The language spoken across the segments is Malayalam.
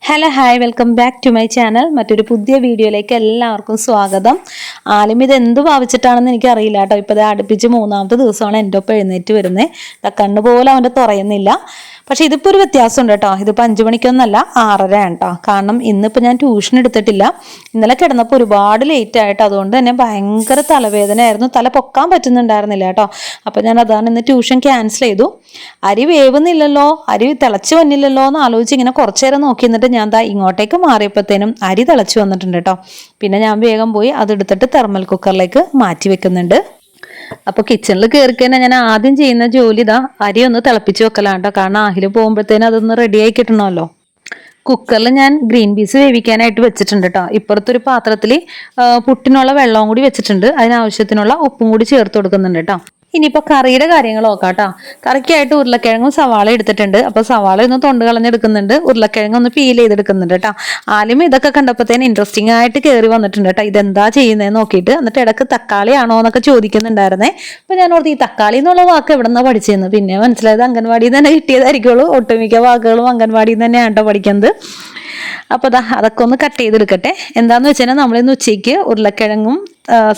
Hello hi welcome back to my channel. മറ്റൊരു പുതിയ വീഡിയോയിലേക്ക് എല്ലാവർക്കും സ്വാഗതം. ആലിം ഇത് എന്ത് ഭാവിച്ചിട്ടാണെന്ന് എനിക്കറിയില്ല കേട്ടോ. ഇപ്പോൾ ഇത് അടുപ്പിച്ച് മൂന്നാമത്തെ ദിവസമാണ് എൻ്റെ ഒപ്പം എഴുന്നേറ്റ് വരുന്നത്. കണ്ണ് പോലും അവൻ്റെ തുറയുന്നില്ല. പക്ഷെ ഇതിപ്പോൾ ഒരു വ്യത്യാസമുണ്ട് കേട്ടോ. ഇതിപ്പോൾ 5 മണിക്കൊന്നല്ല, 6:30 ആണ് കേട്ടോ. കാരണം ഇന്നിപ്പോൾ ഞാൻ ട്യൂഷൻ എടുത്തിട്ടില്ല. ഇന്നലെ കിടന്നപ്പോൾ ഒരുപാട് ലേറ്റ് ആയിട്ട്, അതുകൊണ്ട് തന്നെ ഭയങ്കര തലവേദനയായിരുന്നു. തല പൊക്കാൻ പറ്റുന്നുണ്ടായിരുന്നില്ല കേട്ടോ. അപ്പോൾ ഞാൻ അതാണ് ഇന്ന് ട്യൂഷൻ ക്യാൻസൽ ചെയ്തു. അരി വേവുന്നില്ലല്ലോ, അരി തിളച്ച് വന്നില്ലല്ലോ എന്ന് ആലോചിച്ച് ഇങ്ങനെ കുറച്ചു നേരം നോക്കി നിന്നിട്ട് ഞാൻ ഇങ്ങോട്ടേക്ക് മാറിയപ്പോഴത്തേനും അരി തിളച്ച് വന്നിട്ടുണ്ട് കേട്ടോ. പിന്നെ ഞാൻ വേഗം പോയി അതെടുത്തിട്ട് തെർമൽ കുക്കറിലേക്ക് മാറ്റി വെക്കുന്നുണ്ട്. അപ്പൊ കിച്ചണിൽ കയറി കഴിഞ്ഞാൽ ഞാൻ ആദ്യം ചെയ്യുന്ന ജോലി ഇതാ അരി ഒന്ന് തിളപ്പിച്ച് വെക്കലാണ്ടോ. കാരണം ആഹില് പോകുമ്പോഴത്തേനും അതൊന്ന് റെഡി ആയി കിട്ടണമല്ലോ. കുക്കറിൽ ഞാൻ ഗ്രീൻ പീസ് വേവിക്കാനായിട്ട് വെച്ചിട്ടുണ്ട് കേട്ടോ. ഇപ്പുറത്തൊരു പാത്രത്തിൽ പുട്ടിനുള്ള വെള്ളവും കൂടി വെച്ചിട്ടുണ്ട്. അതിനാവശ്യത്തിനുള്ള ഉപ്പും കൂടി ചേർത്ത് കൊടുക്കുന്നുണ്ട് കേട്ടോ. ഇനിയിപ്പോൾ കറിയുടെ കാര്യങ്ങൾ നോക്കാം കേട്ടോ. കറിക്കായിട്ട് ഉരുളക്കിഴങ്ങും സവാള എടുത്തിട്ടുണ്ട്. അപ്പോൾ സവാള ഒന്ന് തൊണ്ട് കളഞ്ഞെടുക്കുന്നുണ്ട്, ഉരുളക്കിഴങ്ങ് ഒന്ന് പീൽ ചെയ്തെടുക്കുന്നുണ്ട് കേട്ടോ. ആദ്യം ഇതൊക്കെ കണ്ടപ്പോഴത്തേന് ഇൻട്രസ്റ്റിംഗ് ആയിട്ട് കയറി വന്നിട്ടുണ്ട് കേട്ടോ. ഇതെന്താ ചെയ്യുന്നതെന്ന് നോക്കിയിട്ട്. എന്നിട്ട് ഇടക്ക് തക്കാളി ആണോ എന്നൊക്കെ ചോദിക്കുന്നുണ്ടായിരുന്നേ. അപ്പോൾ ഞാൻ ഓർത്ത് ഈ തക്കാളി എന്നുള്ള വാക്ക് എവിടെ നിന്നാണ് പഠിച്ചതെന്ന്. പിന്നെ മനസ്സിലായത് അംഗൻവാടിയിൽ തന്നെ കിട്ടിയതായിരിക്കുള്ളൂ. ഒട്ടുമിക്ക വാക്കുകളും അംഗൻവാടിയിൽ നിന്ന് തന്നെയാണ് കേട്ടോ പഠിക്കുന്നത്. അപ്പോൾ അതൊക്കെ ഒന്ന് കട്ട് ചെയ്തെടുക്കട്ടെ. എന്താണെന്ന് വെച്ചാൽ നമ്മളിന്ന് ഉച്ചയ്ക്ക് ഉരുളക്കിഴങ്ങും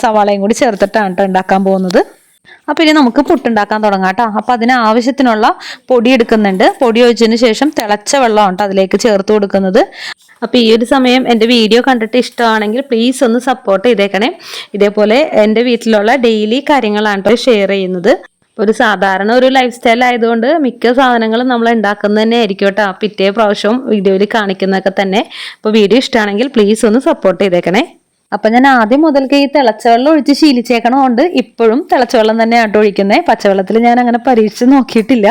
സവാളയും കൂടി ചേർത്തിട്ടാണ് കേട്ടോ ഉണ്ടാക്കാൻ പോകുന്നത്. അപ്പം ഇനി നമുക്ക് പുട്ടുണ്ടാക്കാൻ തുടങ്ങാം കേട്ടോ. അപ്പം അതിന് ആവശ്യത്തിനുള്ള പൊടി എടുക്കുന്നുണ്ട്. പൊടി ഒഴിച്ചതിന് ശേഷം തിളച്ച വെള്ളമാണ് കേട്ടോ അതിലേക്ക് ചേർത്ത് കൊടുക്കുന്നത്. അപ്പോൾ ഈ ഒരു സമയം എൻ്റെ വീഡിയോ കണ്ടിട്ട് ഇഷ്ടമാണെങ്കിൽ പ്ലീസ് ഒന്ന് സപ്പോർട്ട് ചെയ്തേക്കണേ. ഇതേപോലെ എൻ്റെ വീട്ടിലുള്ള ഡെയിലി കാര്യങ്ങളാണ് കേട്ടോ ഷെയർ ചെയ്യുന്നത്. ഒരു സാധാരണ ഒരു ലൈഫ് സ്റ്റൈൽ ആയതുകൊണ്ട് മിക്ക സാധനങ്ങളും നമ്മൾ ഉണ്ടാക്കുന്നത് തന്നെ ആയിരിക്കും കേട്ടോ. പിറ്റേ പ്രാവശ്യവും വീഡിയോയിൽ കാണിക്കുന്നതൊക്കെ തന്നെ. അപ്പോൾ വീഡിയോ ഇഷ്ടമാണെങ്കിൽ പ്ലീസ് ഒന്ന് സപ്പോർട്ട് ചെയ്തേക്കണേ. അപ്പം ഞാൻ ആദ്യം മുതൽക്ക് ഈ തിളച്ചവെള്ളം ഒഴിച്ച് ശീലിച്ചേക്കണതുകൊണ്ട് ഇപ്പോഴും തിളച്ചവെള്ളം തന്നെയാണ് ഒഴിക്കുന്നത്. പച്ചവെള്ളത്തിൽ ഞാൻ അങ്ങനെ പരീക്ഷിച്ച് നോക്കിയിട്ടില്ല.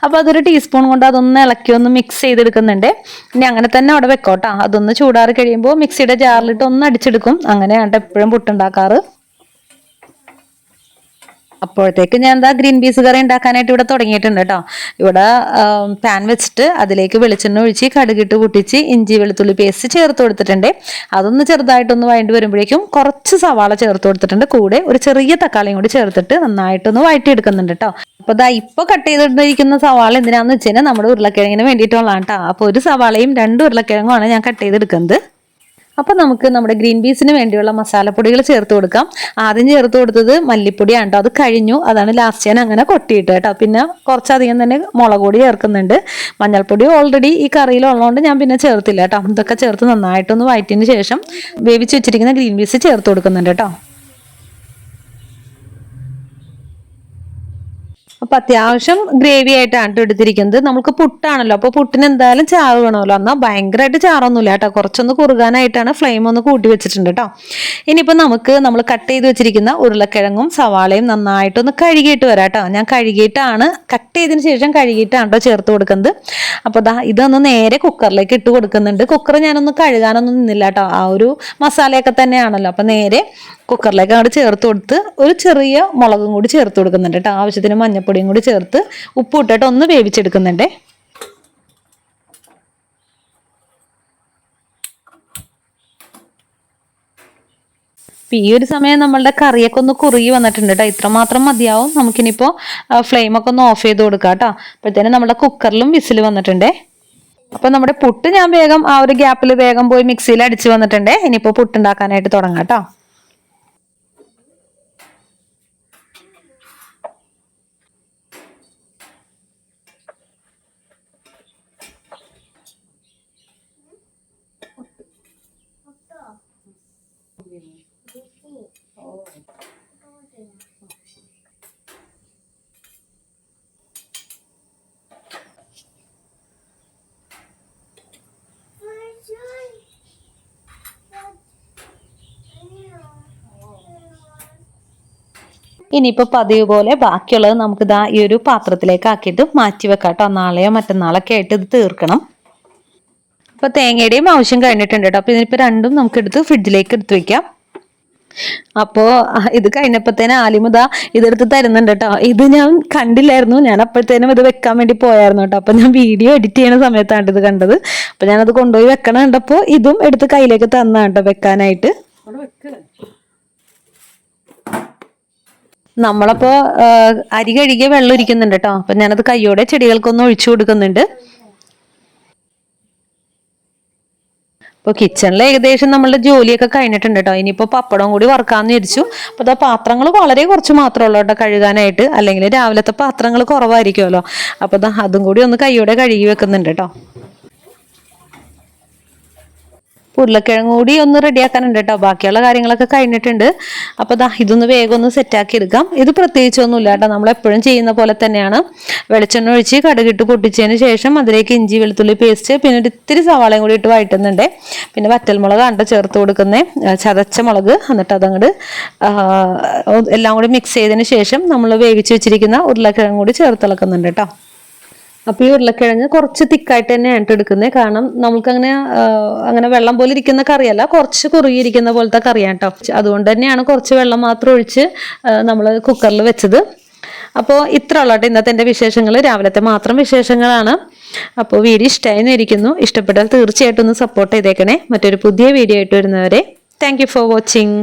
അപ്പോൾ അതൊരു ടീസ്പൂൺ കൊണ്ട് അതൊന്ന് ഇളക്കി ഒന്ന് മിക്സ് ചെയ്തെടുക്കുന്നുണ്ട്. ഇനി അങ്ങനെ തന്നെ അവിടെ വെക്കോട്ടോ. അതൊന്ന് ചൂടാറി കഴിയുമ്പോൾ മിക്സിയുടെ ജാറിലിട്ട് ഒന്ന് അടിച്ചെടുക്കും. അങ്ങനെയാണ് എപ്പോഴും പുട്ടുണ്ടാക്കാറ്. അപ്പോഴത്തേക്ക് ഞാൻ എന്താ ഗ്രീൻ പീസ് കറി ഉണ്ടാക്കാനായിട്ട് ഇവിടെ തുടങ്ങിയിട്ടുണ്ട് കേട്ടോ. ഇവിടെ പാൻ വെച്ചിട്ട് അതിലേക്ക് വെളിച്ചെണ്ണ ഒഴിച്ച് കടുകിട്ട് പൊട്ടിച്ച് ഇഞ്ചി വെളുത്തുള്ളി പേസ്റ്റ് ചേർത്ത് കൊടുത്തിട്ടുണ്ട്. അതൊന്ന് ചെറുതായിട്ടൊന്ന് വഴണ്ടി വരുമ്പോഴേക്കും കുറച്ച് സവാള ചേർത്ത് കൊടുത്തിട്ടുണ്ട്. കൂടെ ഒരു ചെറിയ തക്കാളിയും കൂടി ചേർത്തിട്ട് നന്നായിട്ടൊന്ന് വഴറ്റിയെടുക്കുന്നുണ്ട് കേട്ടോ. അപ്പോൾ ഇപ്പോൾ കട്ട് ചെയ്തിട്ടിരിക്കുന്ന സവാള എന്തിനാന്ന് വെച്ച് കഴിഞ്ഞാൽ നമ്മുടെ ഉരുളക്കിഴങ്ങിന് വേണ്ടിയിട്ടുള്ളതാണ് കേട്ടോ. അപ്പോൾ ഒരു സവാളയും 2 ഉരുളക്കിഴങ്ങുമാണ് ഞാൻ കട്ട് ചെയ്തെടുക്കുന്നത്. അപ്പോൾ നമുക്ക് നമ്മുടെ ഗ്രീൻ പീസിന് വേണ്ടിയുള്ള മസാലപ്പൊടികൾ ചേർത്ത് കൊടുക്കാം. ആദ്യം ചേർത്ത് കൊടുത്തത് മല്ലിപ്പൊടിയാണ് കേട്ടോ. അത് കഴിഞ്ഞു, അതാണ് ലാസ്റ്റ് ഞാൻ അങ്ങനെ കൊട്ടിയിട്ട് കേട്ടോ. പിന്നെ കുറച്ചധികം തന്നെ മുളക് പൊടി ചേർക്കുന്നുണ്ട്. മഞ്ഞൾപ്പൊടി ഓൾറെഡി ഈ കറിയിലുള്ളതുകൊണ്ട് ഞാൻ പിന്നെ ചേർത്തില്ല കേട്ടോ. ഇതൊക്കെ ചേർത്ത് നന്നായിട്ടൊന്ന് വഴറ്റിയതിന് ശേഷം വേവിച്ച് വെച്ചിരിക്കുന്ന ഗ്രീൻ പീസ് ചേർത്ത് കൊടുക്കുന്നുണ്ട് കേട്ടോ. അപ്പൊ അത്യാവശ്യം ഗ്രേവി ആയിട്ടാണ് എടുത്തിരിക്കുന്നത്. നമുക്ക് പുട്ടാണല്ലോ, അപ്പൊ പുട്ടിന് എന്തായാലും ചാറ് വേണമല്ലോ. എന്നാൽ ഭയങ്കരമായിട്ട് ചാറൊന്നുമില്ല കേട്ടോ. കുറച്ചൊന്ന് കുറുകാനായിട്ടാണ് ഫ്ലെയിം ഒന്ന് കൂട്ടി വെച്ചിട്ടുണ്ട് കേട്ടോ. ഇനിയിപ്പോൾ നമ്മൾ കട്ട് ചെയ്ത് വെച്ചിരിക്കുന്ന ഉരുളക്കിഴങ്ങും സവാളയും നന്നായിട്ടൊന്ന് കഴുകിയിട്ട് വരാം കേട്ടോ. ഞാൻ കഴുകിയിട്ടാണ് കട്ട് ചെയ്തതിന് ശേഷം കഴുകിയിട്ടാണ് കേട്ടോ ചേർത്ത് കൊടുക്കുന്നത്. അപ്പോൾ ഇതൊന്ന് നേരെ കുക്കറിലേക്ക് ഇട്ട് കൊടുക്കുന്നുണ്ട്. കുക്കർ ഞാനൊന്ന് കഴുകാനൊന്നും നിന്നില്ല കേട്ടോ. ആ ഒരു മസാലയൊക്കെ തന്നെയാണല്ലോ. അപ്പം നേരെ കുക്കറിലേക്ക് അങ്ങോട്ട് ചേർത്ത് കൊടുത്ത് ഒരു ചെറിയ മുളകും കൂടി ചേർത്ത് കൊടുക്കുന്നുണ്ട് കേട്ടോ. ആവശ്യത്തിന് മഞ്ഞൾപ്പൊടിയും കൂടി ചേർത്ത് ഉപ്പ് ഇട്ടിട്ട് ഒന്ന് വേവിച്ചെടുക്കുന്നുണ്ട്. ഈ ഒരു സമയം നമ്മളുടെ കറിയൊക്കെ ഒന്ന് കുറുകി വന്നിട്ടുണ്ട് കേട്ടോ. ഇത്രമാത്രം മതിയാവും. നമുക്കിനിപ്പോൾ ഫ്ലെയിമൊക്കെ ഒന്ന് ഓഫ് ചെയ്ത് കൊടുക്കാം കേട്ടോ. അപ്പോഴത്തേനും നമ്മുടെ കുക്കറിലും വിസിൽ വന്നിട്ടുണ്ട്. അപ്പൊ നമ്മുടെ പുട്ട് ഞാൻ വേഗം ആ ഒരു ഗ്യാപ്പിൽ വേഗം പോയി മിക്സിയിൽ അടിച്ച് വന്നിട്ടുണ്ട്. ഇനിയിപ്പോൾ പുട്ടുണ്ടാക്കാനായിട്ട് തുടങ്ങാം കേട്ടോ. ഇനിയിപ്പോൾ പതിവ് പോലെ ബാക്കിയുള്ളത് നമുക്ക് ഈ ഒരു പാത്രത്തിലേക്ക് ആക്കിയിട്ട് മാറ്റി വെക്കാം കേട്ടോ. നാളെയോ മറ്റന്നാളൊക്കെ ആയിട്ട് ഇത് തീർക്കണം. അപ്പോൾ തേങ്ങയുടെയും ആവശ്യം കഴിഞ്ഞിട്ടുണ്ട് കേട്ടോ. അപ്പോൾ ഇതിനിപ്പോൾ രണ്ടും നമുക്ക് ഫ്രിഡ്ജിലേക്ക് എടുത്ത് വെക്കാം. അപ്പോൾ ഇത് കഴിഞ്ഞപ്പോഴത്തേനും ആലിമുദാ ഇതെടുത്ത് തരുന്നുണ്ട് കേട്ടോ. ഇത് ഞാൻ കണ്ടില്ലായിരുന്നു. ഞാൻ അപ്പോഴത്തേനും ഇത് വെക്കാൻ വേണ്ടി പോയായിരുന്നു കേട്ടോ. അപ്പോൾ ഞാൻ വീഡിയോ എഡിറ്റ് ചെയ്യുന്ന സമയത്താണ് ഇത് കണ്ടത്. അപ്പോൾ ഞാനത് കൊണ്ടുപോയി വെക്കണം കണ്ടപ്പോൾ ഇതും എടുത്ത് കയ്യിലേക്ക് തന്നാണ് കേട്ടോ വെക്കാനായിട്ട്. നമ്മളപ്പോ അരി കഴുകിയ വെള്ളം ഇരിക്കുന്നുണ്ട് കേട്ടോ. അപ്പൊ ഞാനത് കയ്യോടെ ചെടികൾക്കൊന്ന് ഒഴിച്ചു കൊടുക്കുന്നുണ്ട്. ഇപ്പോൾ കിച്ചണിൽ ഏകദേശം നമ്മളുടെ ജോലിയൊക്കെ കഴിഞ്ഞിട്ടുണ്ട് കേട്ടോ. ഇനിയിപ്പോൾ പപ്പടം കൂടി വറുക്കാമെന്ന് വിചാരിച്ചു. അപ്പോൾ ഇതാ പാത്രങ്ങൾ വളരെ കുറച്ച് മാത്രമേ ഉള്ളൂ കേട്ടോ കഴുകാനായിട്ട്. അല്ലെങ്കിൽ രാവിലത്തെ പാത്രങ്ങൾ കുറവായിരിക്കുമല്ലോ. അപ്പോൾ ഇതാ അതും കൂടി ഒന്ന് കൈയോടെ കഴുകി വെക്കുന്നുണ്ട് കേട്ടോ. ഉരുളക്കിഴങ്ങ് കൂടി ഒന്ന് റെഡിയാക്കാനുണ്ട് കേട്ടോ. ബാക്കിയുള്ള കാര്യങ്ങളൊക്കെ കഴിഞ്ഞിട്ടുണ്ട്. അപ്പോൾ ദാ ഇതൊന്ന് വേഗം ഒന്ന് സെറ്റാക്കി എടുക്കാം. ഇത് പ്രത്യേകിച്ചൊന്നുമില്ല കേട്ടോ, നമ്മളെപ്പോഴും ചെയ്യുന്ന പോലെ തന്നെയാണ്. വെളിച്ചെണ്ണ ഒഴിച്ച് കടുകിട്ട് പൊട്ടിച്ചതിന് ശേഷം അതിലേക്ക് ഇഞ്ചി വെളുത്തുള്ളി പേസ്റ്റ്, പിന്നെ ഒരു ഇത്തിരി സവാളയും കൂടി ഇട്ട് വഴറ്റുന്നുണ്ട്. പിന്നെ വറ്റൽമുളക് കണ്ട ചേർത്ത് കൊടുക്കുന്നത്, ചതച്ച മുളക്, എന്നിട്ട് അതങ്ങോട്ട് എല്ലാം കൂടി മിക്സ് ചെയ്തതിന് ശേഷം നമ്മൾ വേവിച്ച് വെച്ചിരിക്കുന്ന ഉരുളക്കിഴങ്ങ് കൂടി ചേർത്തിളക്കുന്നുണ്ട് കേട്ടോ. അപ്പോൾ ഈ ഉരുളക്കിഴങ്ങ് കുറച്ച് തിക്കായിട്ട് തന്നെയാണ് എടുക്കുന്നത്. കാരണം അങ്ങനെ വെള്ളം പോലെ ഇരിക്കുന്ന കറിയല്ല, കുറച്ച് കുറുകിയിരിക്കുന്ന പോലത്തെ കറിയാണ് കേട്ടോ. അതുകൊണ്ട് തന്നെയാണ് കുറച്ച് വെള്ളം മാത്രം ഒഴിച്ച് നമ്മൾ കുക്കറിൽ വെച്ചത്. അപ്പോൾ ഇത്ര ഉള്ളട്ടെ ഇന്നത്തെ എൻ്റെ വിശേഷങ്ങൾ. രാവിലത്തെ മാത്രം വിശേഷങ്ങളാണ്. അപ്പോൾ വീഡിയോ ഇഷ്ടമായി ഇരിക്കുന്നു. ഇഷ്ടപ്പെട്ടാൽ തീർച്ചയായിട്ടും ഒന്ന് സപ്പോർട്ട് ചെയ്തേക്കണേ. മറ്റൊരു പുതിയ വീഡിയോ ആയിട്ട് വരുന്നവരെ താങ്ക് യു ഫോർ വാച്ചിങ്.